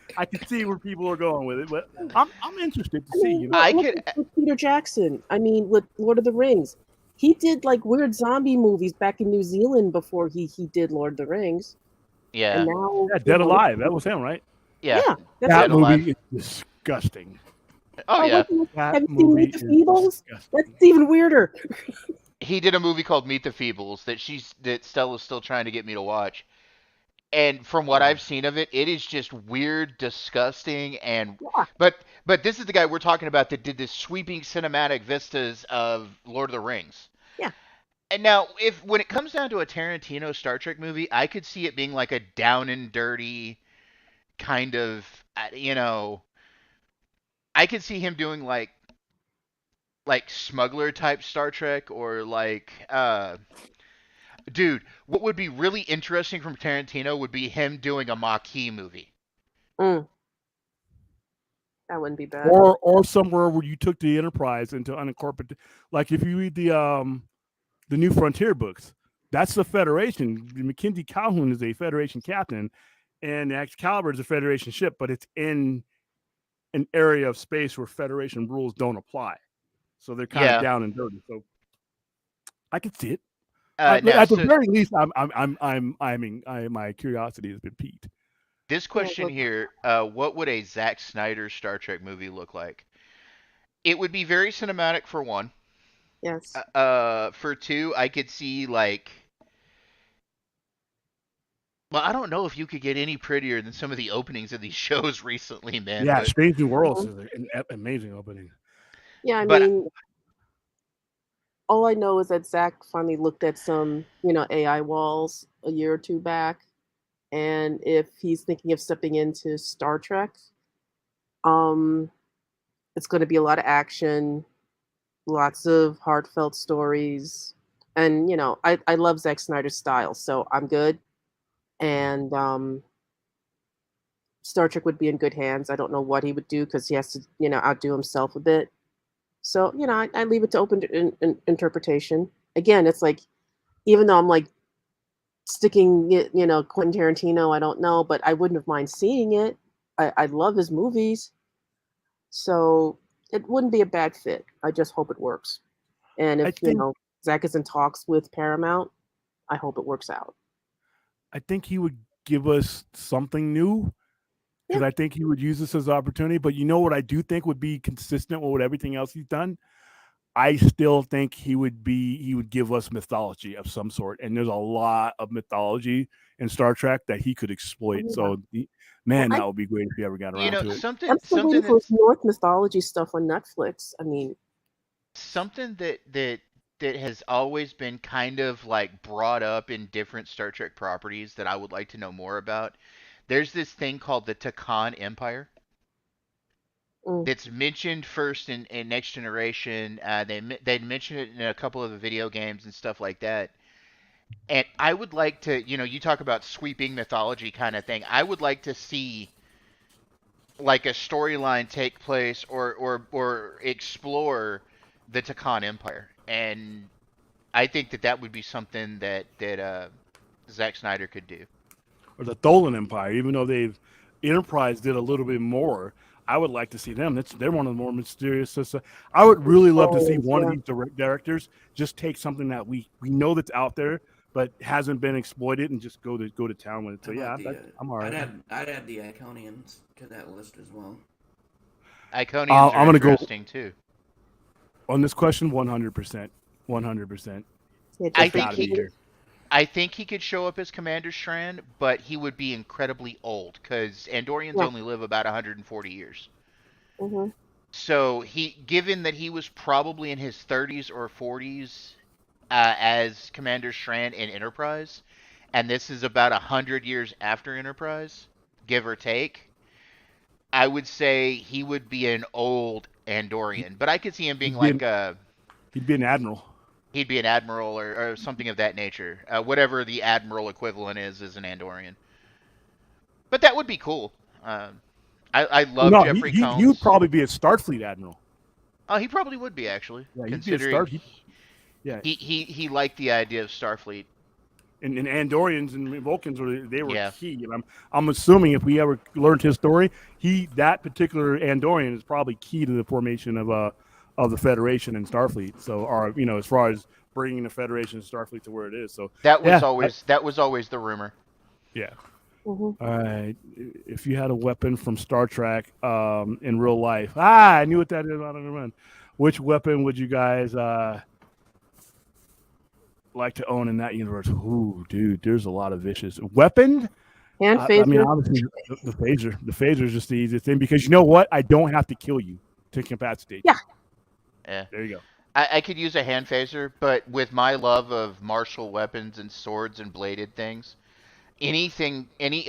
see where people are going with it, but I'm interested to see. With Peter Jackson. I mean, with Lord of the Rings, he did like weird zombie movies back in New Zealand before he did Lord of the Rings. Yeah. And now, Dead Alive. That was him, right? Yeah. That movie is disgusting. Oh yeah. Have you seen Meet the Feebles? That's even weirder. He did a movie called Meet the Feebles that Stella's still trying to get me to watch. And from what I've seen of it, it is just weird, disgusting, and but this is the guy we're talking about that did this sweeping cinematic vistas of Lord of the Rings. Yeah. And now, when it comes down to a Tarantino Star Trek movie, I could see it being like a down and dirty kind of, I could see him doing like smuggler type Star Trek or like dude, what would be really interesting from Tarantino would be him doing a Maquis movie. That wouldn't be bad. Or somewhere where you took the Enterprise into unincorporated, like if you read the New Frontier books, that's the Federation. Mackenzie Calhoun is a Federation captain, and the Excalibur is a Federation ship, but it's in an area of space where Federation rules don't apply. So they're kind of down and dirty. So I can see it. At the very least, my curiosity has been piqued. This question here: what would a Zack Snyder Star Trek movie look like? It would be very cinematic for one. Yes. For two, I could see like Well, I don't know if you could get any prettier than some of the openings of these shows recently, man. Yeah, Strange New Worlds Mhm. is an amazing opening. Yeah, I But mean, all I know is that Zach finally looked at some, AI walls a year or two back, and if he's thinking of stepping into Star Trek, um, it's going to be a lot of action, lots of heartfelt stories, and I love Zack Snyder's style, so I'm good. And Star Trek would be in good hands. I don't know what he would do because he has to, outdo himself a bit. So I leave it to open interpretation. Again, it's like even though I'm like sticking it, Quentin Tarantino, I don't know, but I wouldn't have mind seeing it. I love his movies, so it wouldn't be a bad fit. I just hope it works. And I if think Zach is in talks with Paramount, I hope it works out. I think he would give us something new because Yeah. I think he would use this as an opportunity. But you know what I do think would be consistent with everything else he's done? I still think he would give us mythology of some sort. And there's a lot of mythology in Star Trek that he could Oh, exploit. yeah. So Well, man, that would be great if he ever got you around know, to it. something I'm still waiting something for his that's North mythology stuff on Netflix. I mean, something that has always been kind of like brought up in different Star Trek properties that I would like to know more about. There's this thing called the Takan Empire mm, that's mentioned first in Next Generation. They'd mentioned it in a couple of the video games and stuff like that. And I would like to, you talk about sweeping mythology kind of thing. I would like to see like a storyline take place or explore the Takan Empire, and I think that would be something that Zack Snyder could do. Or the Tholan Empire, even though they've Enterprise did a little bit more. I would like to see them. They're one of the more mysterious. I would really love to see oh, one of yeah. these directors just take something that we know that's out there but hasn't been exploited and just go to town with it. So How about yeah, the? I'm all right. I'd add the Iconians to that list as well. Iconians are I'm gonna go interesting too. on this question 100%. 100%. Yeah, I It's Jeffrey think got to be he Keaton. here. I think he could show up as Commander Strand, but he would be incredibly old because Andorians Yeah. only live about 140 years. Hmm. So given that he was probably in his 30s or 40s as Commander Strand in Enterprise, and this is about 100 years after Enterprise, give or take, I would say he would be an old Andorian. But I could see him being He'd be like an, he'd be an admiral. he'd be an admiral or something of that nature, whatever the admiral equivalent is an Andorian. But that would be cool. I Well, love no, Jeffrey he would Combs. probably be a Starfleet admiral. Oh, he probably would be actually, Yeah, he'd be a considering yeah. he liked the idea of Starfleet. And Andorians and Vulcans they were Yeah. key. And I'm assuming if we ever learned his story, that particular Andorian is probably key to the formation of the Federation and Starfleet. So, or as far as bringing the Federation and Starfleet to where it is. So That was yeah, always the rumor. yeah. Hmm. All right. If you had a weapon from Star Trek in real life, I knew what that is. I don't know. Which weapon would you guys like to own in that universe? Ooh, dude, there's a lot of vicious weapon. Hand I mean, phaser. obviously, the phaser. The phaser is just the easiest thing because you know what? I don't have to kill you to incapacitate. Yeah. Yeah. There you go. I could use a hand phaser, but with my love of martial weapons and swords and bladed things, any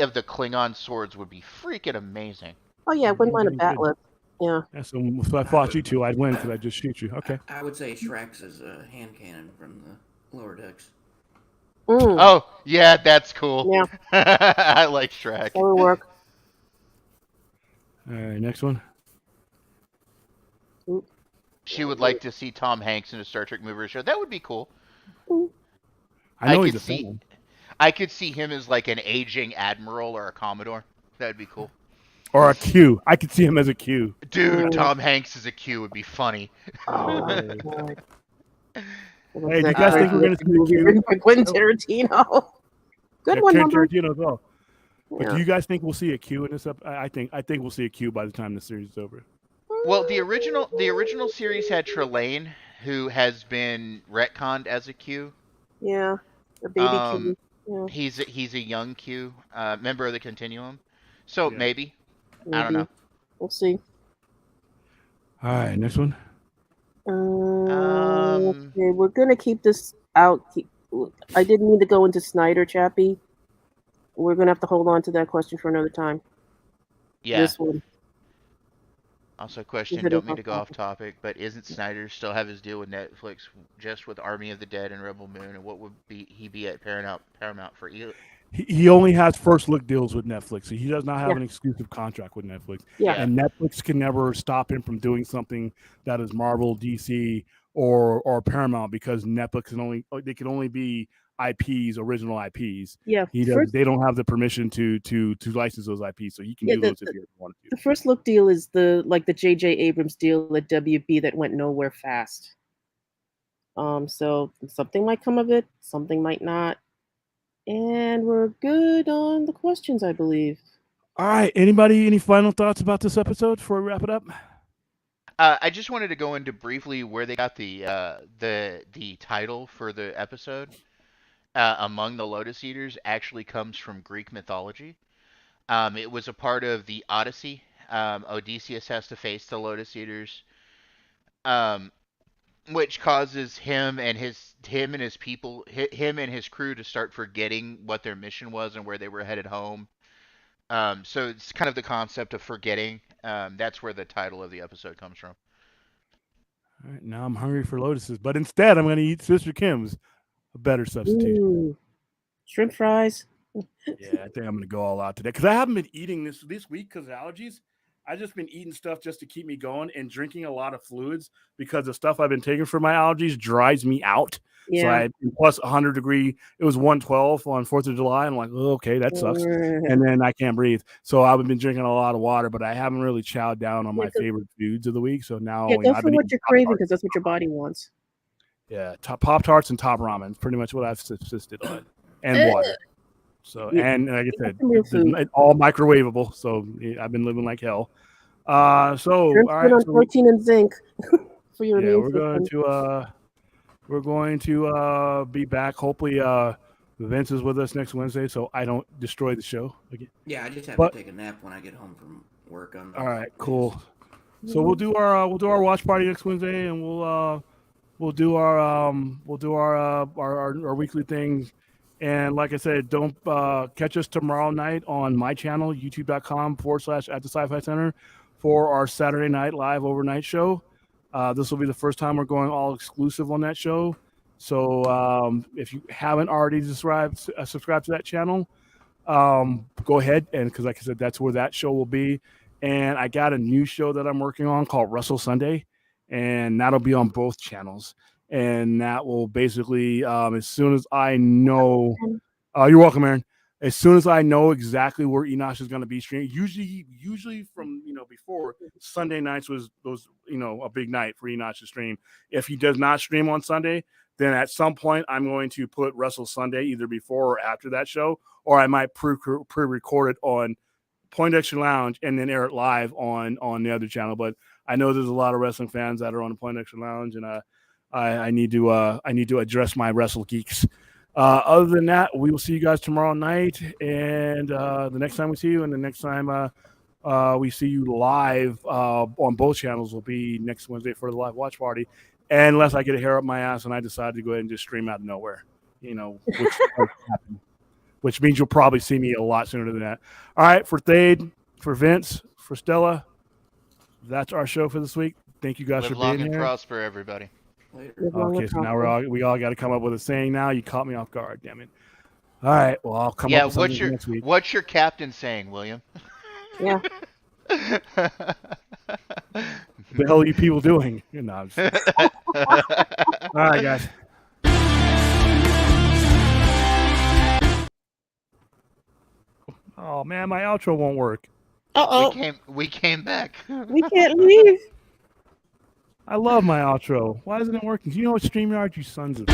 of the Klingon swords would be freaking amazing. Oh yeah, I wouldn't mind a Good. batleth. Yeah. Yeah, so if I fought you two, I'd win because I just shoot you. Okay. I would say Shrek's is a hand cannon from the lower decks. Mm, Oh, yeah, that's cool. yeah, I like Shrek. that would work. All right, next one. Mm, She would like to see Tom Hanks in a Star Trek movie or show. That would be cool. mm. I know I he's could a see fan. I could see him as like an aging admiral or a commodore. That would be cool. Or a Q. I could see him as a Q. Dude, Mm. Tom Hanks as a Q would be funny. Oh my Hey, god. do you guys think we're gonna see a movie Q? written by Quentin Tarantino? Good Yeah, one, Quentin number. Tarantino as well. But Yeah. do you guys think we'll see a Q in this? I think we'll see a Q by the time the series is over. Well, the original series had Trelane, who has been retconned as a Q. Yeah, the baby Um, Q. Yeah, He's a young Q, member of the Continuum. So Yeah. maybe. I don't maybe. know. We'll see. All right, next one. Okay, we're gonna keep this out. I didn't mean to go into Snyder, Chappie. We're gonna have to hold on to that question for another time. Yeah. This one. Also, Is question. it Don't mean to off go off topic? topic, but isn't Snyder still have his deal with Netflix just with Army of the Dead and Rebel Moon? And what would he be at Paramount for? He only has first look deals with Netflix. So he does not have Yeah. an exclusive contract with Netflix. Yeah. Yeah. And Netflix can never stop him from doing something that is Marvel, DC, or Paramount because Netflix can only be IPs, original IPs. Yeah. They don't have the permission to license those IPs, so he can do those if he wanted The to. first look deal is the J.J. Abrams deal at WB that went nowhere fast. So something might come of it, something might not. And we're good on the questions, I believe. All right. Anybody any final thoughts about this episode before we wrap it up? I just wanted to go into briefly where they got the title for the episode. Among the Lotus Eaters actually comes from Greek mythology. It was a part of the Odyssey. Odysseus has to face the Lotus Eaters, which causes him and his crew to start forgetting what their mission was and where they were headed home. So it's kind of the concept of forgetting. That's where the title of the episode comes from. All right, now I'm hungry for lotuses, but instead I'm going to eat Sister Kim's, a better substitute. Ooh, shrimp fries. Yeah, I think I'm going to go all out today because I haven't been eating this week because of allergies. I've just been eating stuff just to keep me going and drinking a lot of fluids because the stuff I've been taking for my allergies dries me out. Yeah. So I plus 100 degree. It was 112 on 4th of July. I'm like, oh, okay, that sucks. And then I can't breathe. So I've been drinking a lot of water, but I haven't really chowed down on my favorite foods of the week. So now go I've for been what eating you're craving because that's what your body wants. Yeah, Pop Tarts and top ramen, pretty much what I've subsisted on, and water. So and like I said, it's all microwavable. So I've been living like hell. All right, on protein and zinc for your immune system. We're going to be back. Hopefully, Vince is with us next Wednesday, so I don't destroy the show again. Yeah, I just have to take a nap when I get home from work. All right, cool. So we'll do our watch party next Wednesday, and we'll do our weekly things. And like I said, don't catch us tomorrow night on my channel, youtube.com/@the-Sci-Fi Center for our Saturday night live overnight show. This will be the first time we're going all exclusive on that show. So if you haven't already subscribed to that channel, go ahead. And because like I said, that's where that show will be. And I got a new show that I'm working on called Wrestle Sunday. And that'll be on both channels. And that will basically, as soon as I know, you're welcome, Aaron. As soon as I know exactly where Enosh is going to be streaming, usually from before Sunday nights was a big night for Enosh to stream. If he does not stream on Sunday, then at some point I'm going to put Wrestle Sunday either before or after that show, or I might pre-record it on Poindexter Lounge and then air it live on the other channel. But I know there's a lot of wrestling fans that are on the Poindexter Lounge, and I need to address my wrestle geeks. Other than that, we will see you guys tomorrow night, and the next time we see you, and the next time we see you live on both channels will be next Wednesday for the live watch party, unless I get a hair up my ass and I decide to go ahead and just stream out of nowhere, which happen, which means you'll probably see me a lot sooner than that. All right, for Thade, for Vince, for Stella, that's our show for this week. Thank you guys for being here. Live long and prosper, everybody. Okay, so now we all got to come up with a saying now. You caught me off guard, damn it. All right, well, I'll come up with something next week. What's your captain saying, William? Yeah. What the hell are you people doing? All right, guys. Oh man, my outro won't work. We came back. We can't leave. I love my outro. Why isn't it working? Do you know what StreamYard, you sons of...